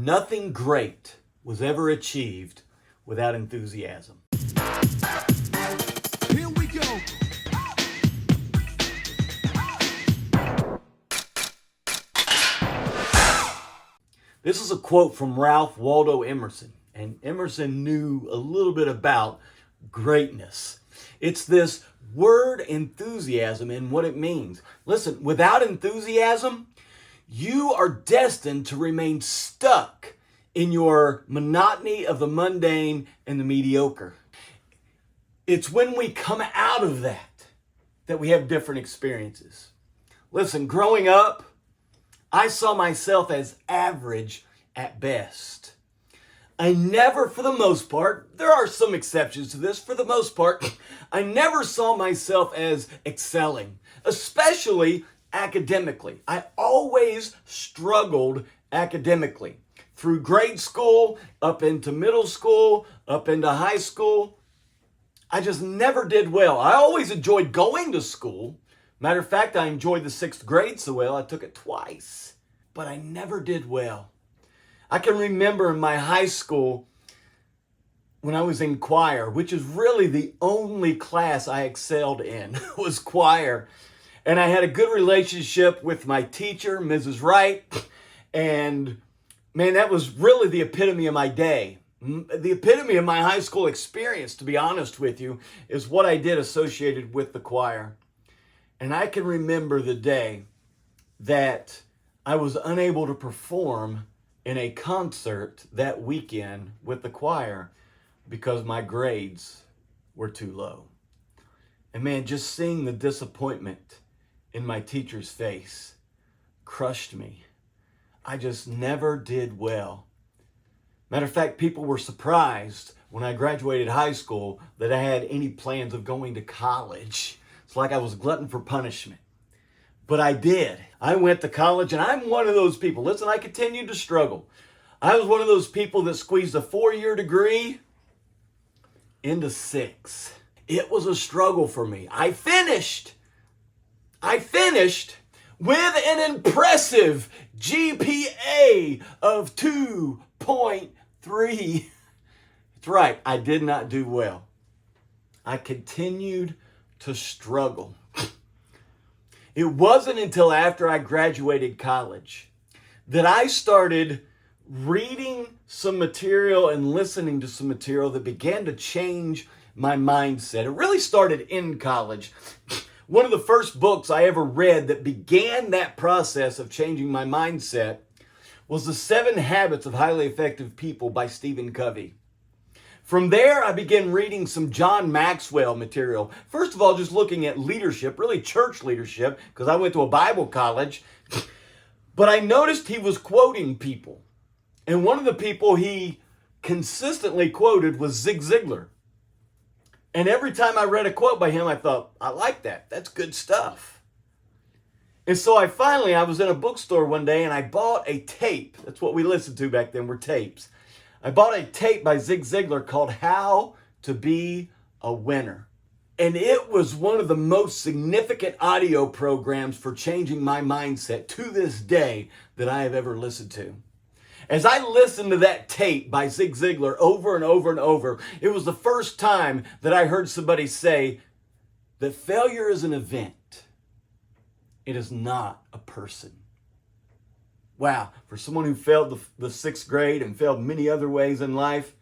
Nothing great was ever achieved without enthusiasm. Here we go. This is a quote from Ralph Waldo Emerson, and Emerson knew a little bit about greatness. It's this word enthusiasm and what it means. Listen, without enthusiasm, you are destined to remain stuck in your monotony of the mundane and the mediocre. It's when we come out of that we have different experiences. Listen, growing up, I saw myself as average at best. I never, for the most part, there are some exceptions to this, for the most part, I never saw myself as excelling, especially academically. I always struggled academically. Through grade school, up into middle school, up into high school, I just never did well. I always enjoyed going to school. Matter of fact, I enjoyed the 6th grade so well, I took it twice. But I never did well. I can remember in my high school when I was in choir, which is really the only class I excelled in, was choir. And I had a good relationship with my teacher, Mrs. Wright. And man, that was really the epitome of my day. The epitome of my high school experience, to be honest with you, is what I did associated with the choir. And I can remember the day that I was unable to perform in a concert that weekend with the choir because my grades were too low. And man, just seeing the disappointment in my teacher's face crushed me. I just never did well. Matter of fact, people were surprised when I graduated high school that I had any plans of going to college. It's like I was glutton for punishment. But I did. I went to college, and I'm one of those people. Listen, I continued to struggle. I was one of those people that squeezed a 4-year degree into 6. It was a struggle for me. I finished with an impressive GPA of 2.3. That's right, I did not do well. I continued to struggle. It wasn't until after I graduated college that I started reading some material and listening to some material that began to change my mindset. It really started in college. One of the first books I ever read that began that process of changing my mindset was The 7 Habits of Highly Effective People by Stephen Covey. From there, I began reading some John Maxwell material. First of all, just looking at leadership, really church leadership, because I went to a Bible college. But I noticed he was quoting people. And one of the people he consistently quoted was Zig Ziglar. And every time I read a quote by him, I thought, I like that. That's good stuff. And so I was in a bookstore one day and I bought a tape. That's what we listened to back then, were tapes. I bought a tape by Zig Ziglar called How to Be a Winner. And it was one of the most significant audio programs for changing my mindset to this day that I have ever listened to. As I listened to that tape by Zig Ziglar over and over and over, it was the first time that I heard somebody say that failure is an event. It is not a person. Wow, for someone who failed the 6th grade and failed many other ways in life,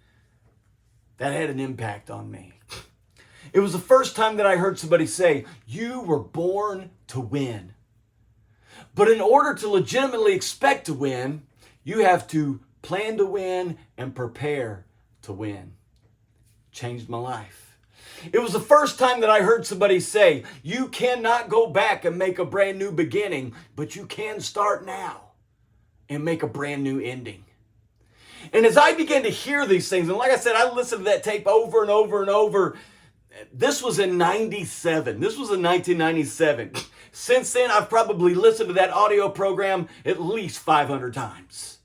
that had an impact on me. It was the first time that I heard somebody say, you were born to win. But in order to legitimately expect to win, you have to plan to win and prepare to win. Changed my life. It was the first time that I heard somebody say, you cannot go back and make a brand new beginning, but you can start now and make a brand new ending. And as I began to hear these things, and like I said, I listened to that tape over and over and over. This was in 97. This was in 1997. Since then, I've probably listened to that audio program at least 500 times.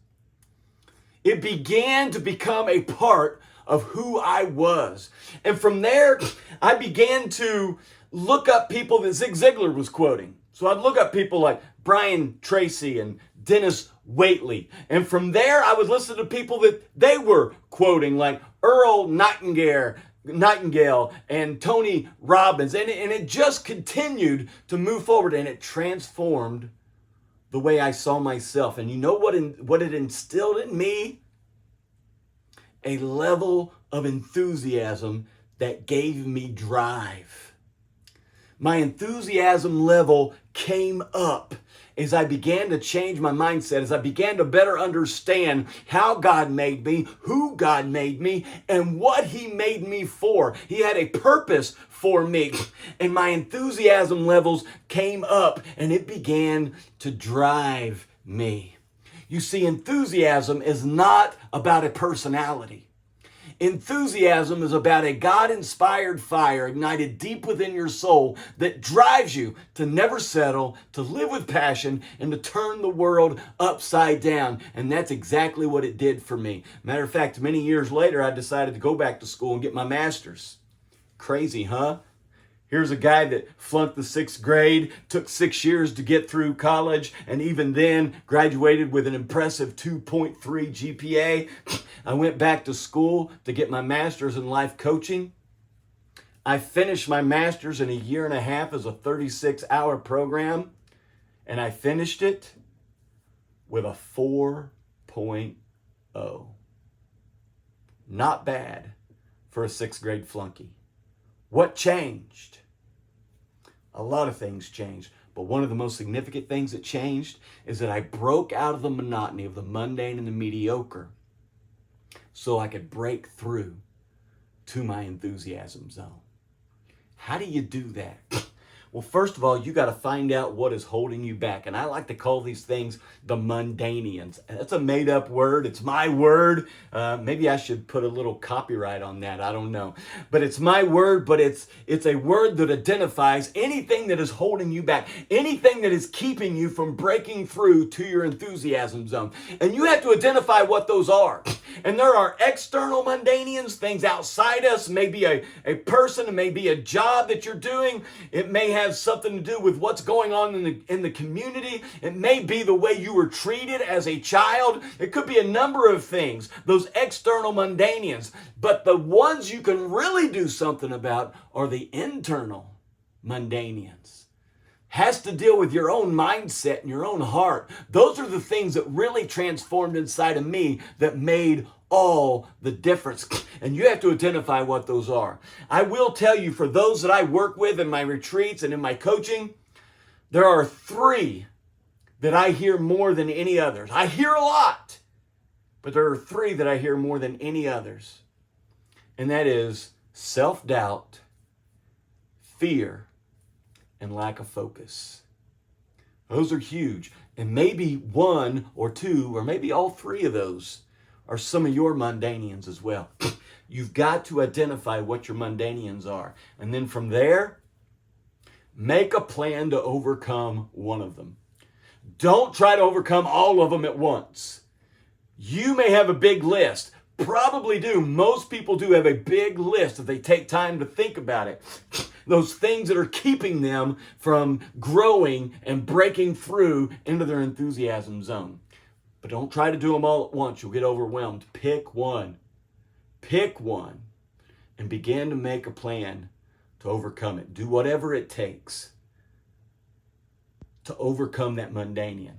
It began to become a part of who I was. And from there, I began to look up people that Zig Ziglar was quoting. So I'd look up people like Brian Tracy and Dennis Waitley. And from there, I would listen to people that they were quoting, like Earl Nightingale and Tony Robbins. And it just continued to move forward, and it transformed the way I saw myself. And you know what it instilled in me? A level of enthusiasm that gave me drive. My enthusiasm level came up as I began to change my mindset, as I began to better understand how God made me, who God made me, and what He made me for. He had a purpose for me, and my enthusiasm levels came up, and it began to drive me. You see, enthusiasm is not about a personality. Enthusiasm is about a God-inspired fire ignited deep within your soul that drives you to never settle, to live with passion, and to turn the world upside down. And that's exactly what it did for me. Matter of fact, many years later, I decided to go back to school and get my master's. Crazy, huh? Here's a guy that flunked the 6th grade, took 6 years to get through college, and even then graduated with an impressive 2.3 GPA. I went back to school to get my master's in life coaching. I finished my master's in a year and a half as a 36-hour program, and I finished it with a 4.0. Not bad for a 6th grade flunky. What changed? A lot of things changed, but one of the most significant things that changed is that I broke out of the monotony of the mundane and the mediocre so I could break through to my enthusiasm zone. How do you do that? Well, first of all, you got to find out what is holding you back. And I like to call these things the mundanians. That's a made-up word. It's my word. Maybe I should put a little copyright on that. I don't know. But it's my word, but it's a word that identifies anything that is holding you back, anything that is keeping you from breaking through to your enthusiasm zone. And you have to identify what those are. And there are external mundanians, things outside us, maybe a person, it may be a job that you're doing. It may have something to do with what's going on in the community. It may be the way you were treated as a child. It could be a number of things, those external mundanians. But the ones you can really do something about are the internal mundanians. Has to deal with your own mindset and your own heart. Those are the things that really transformed inside of me that made all the difference. And you have to identify what those are. I will tell you, for those that I work with in my retreats and in my coaching, there are 3 that I hear more than any others. I hear a lot, but there are 3 that I hear more than any others. And that is self-doubt, fear, and lack of focus. Those are huge. And maybe 1 or 2 or maybe all 3 of those are some of your mundanians as well. You've got to identify what your mundanians are. And then from there, make a plan to overcome one of them. Don't try to overcome all of them at once. You may have a big list. Probably do. Most people do have a big list if they take time to think about it. Those things that are keeping them from growing and breaking through into their enthusiasm zone. But don't try to do them all at once. You'll get overwhelmed. Pick one. Pick one and begin to make a plan to overcome it. Do whatever it takes to overcome that mundanian.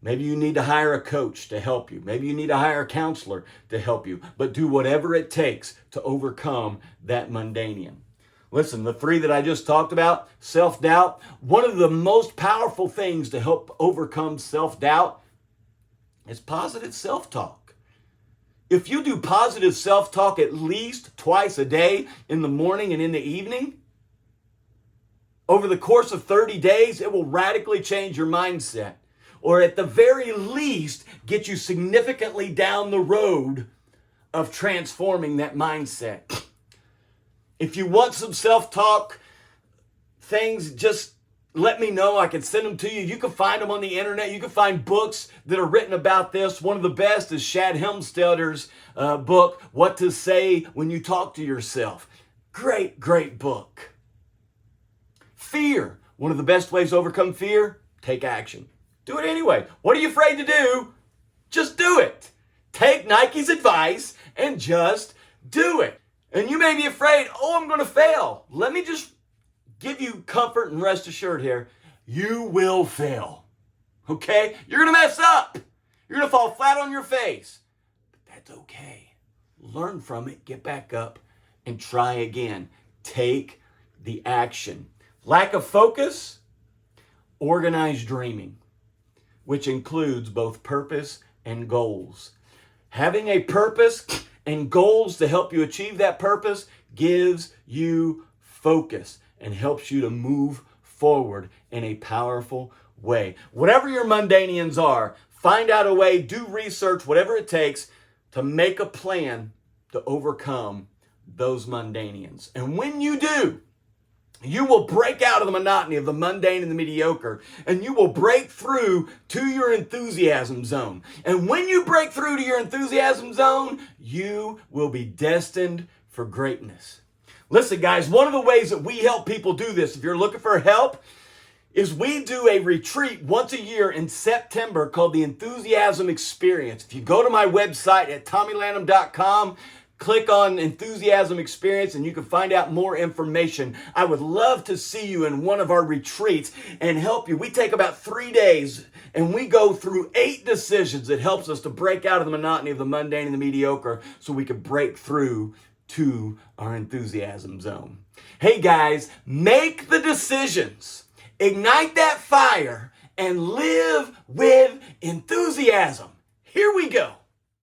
Maybe you need to hire a coach to help you. Maybe you need to hire a counselor to help you. But do whatever it takes to overcome that mundanian. Listen, the 3 that I just talked about, self-doubt, one of the most powerful things to help overcome self-doubt is positive self-talk. If you do positive self-talk at least twice a day, in the morning and in the evening, over the course of 30 days, it will radically change your mindset. Or at the very least, get you significantly down the road of transforming that mindset. If you want some self-talk things, just let me know. I can send them to you. You can find them on the internet. You can find books that are written about this. One of the best is Shad Helmstedter's book, What to Say When You Talk to Yourself. Great, great book. Fear. One of the best ways to overcome fear, take action. Do it anyway. What are you afraid to do? Just do it. Take Nike's advice and just do it. And you may be afraid, oh, I'm going to fail. Let me just give you comfort and rest assured here. You will fail. Okay? You're going to mess up. You're going to fall flat on your face. But that's okay. Learn from it, get back up, and try again. Take the action. Lack of focus, organized dreaming, which includes both purpose and goals. Having a purpose and goals to help you achieve that purpose gives you focus and helps you to move forward in a powerful way. Whatever your mundanians are, find out a way, do research, whatever it takes to make a plan to overcome those mundanians. And when you do, you will break out of the monotony of the mundane and the mediocre, and you will break through to your enthusiasm zone. And when you break through to your enthusiasm zone, you will be destined for greatness. Listen, guys, one of the ways that we help people do this, if you're looking for help, is we do a retreat once a year in September called the Enthusiasm Experience. If you go to my website at TommyLanham.com, click on Enthusiasm Experience and you can find out more information. I would love to see you in one of our retreats and help you. We take about 3 days and we go through 8 decisions that helps us to break out of the monotony of the mundane and the mediocre so we can break through to our enthusiasm zone. Hey guys, make the decisions, ignite that fire, and live with enthusiasm. Here we go.